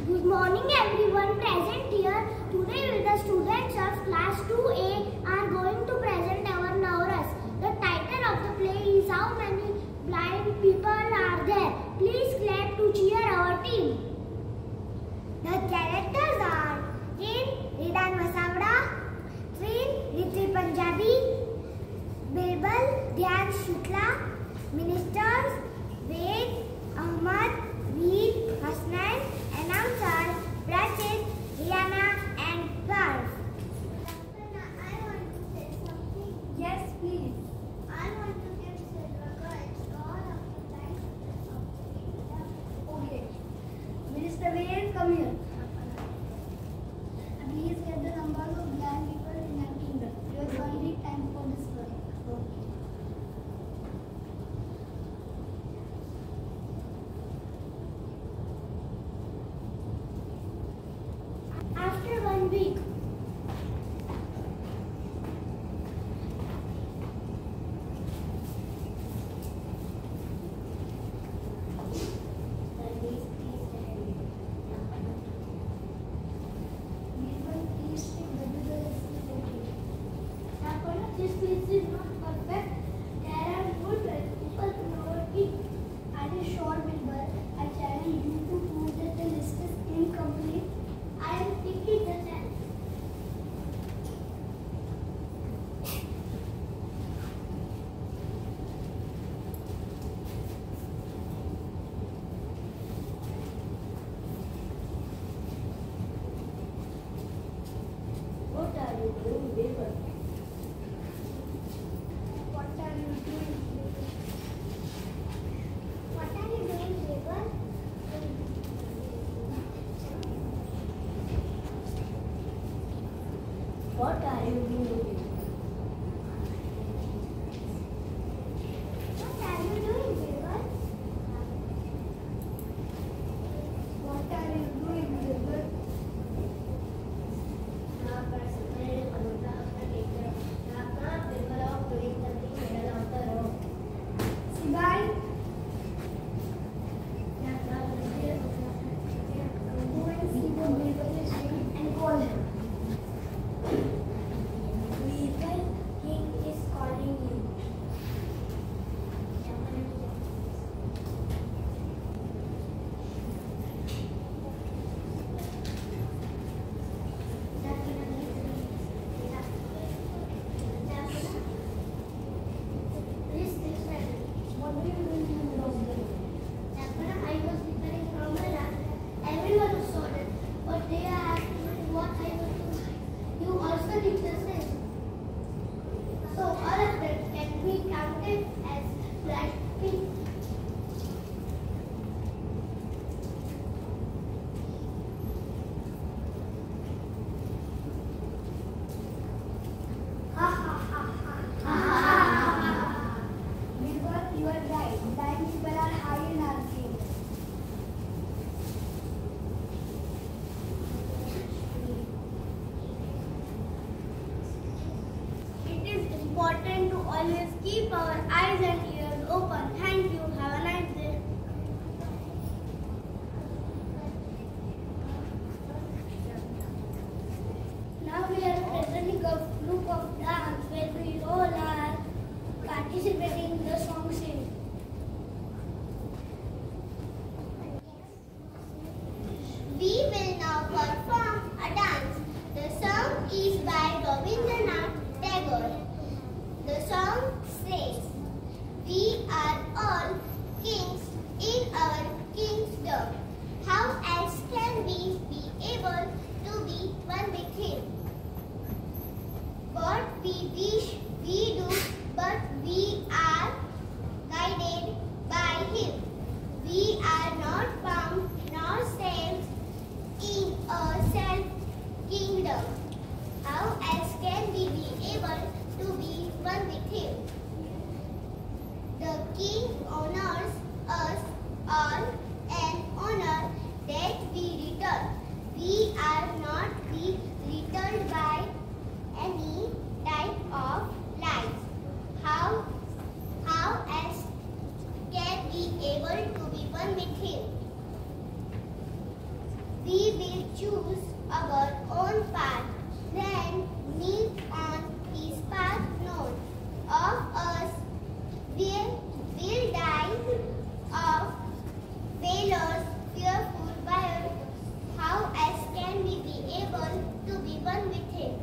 Good morning everyone present here. Today the students of class 2A are going to present our Navras. The title of the play is How Many Blind People Are There? Please clap to cheer our team. The characters are Ridan Masavda, Ritu Punjabi, Birbal Dhyan Shukla, Ministers Ved Ahmad, Veer Hasnain, Announcer Rachid, Rihanna and Parv. I want to say something. Yes, please. I want to give Silvaga all of the life of the kingdom. Okay. choose our own path, then meet on his path known. Of us will die of failures, fearful by how else can we be able to be one with him?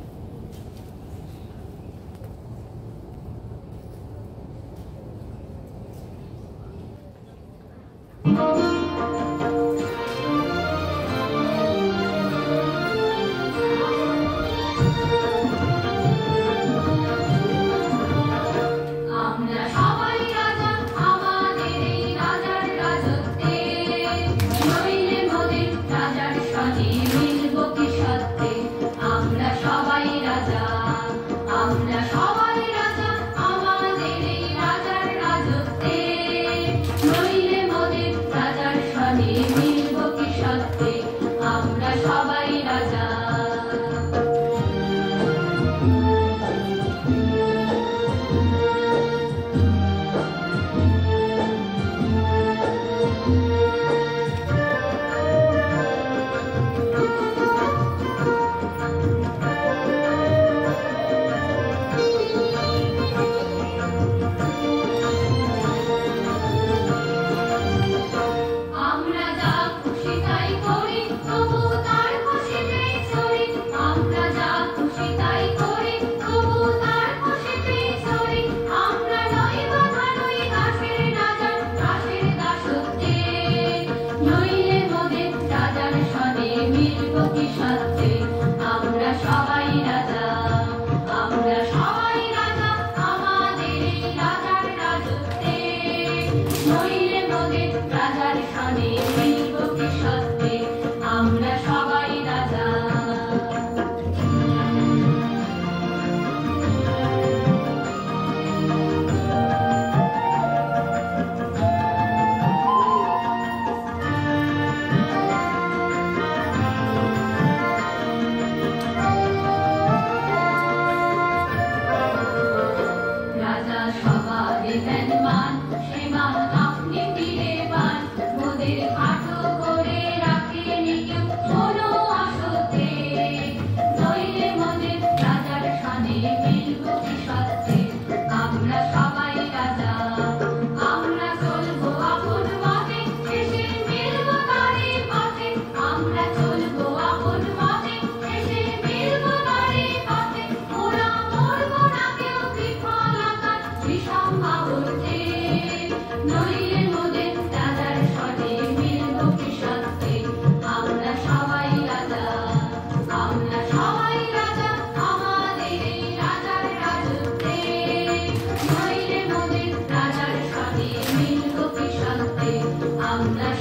আমরা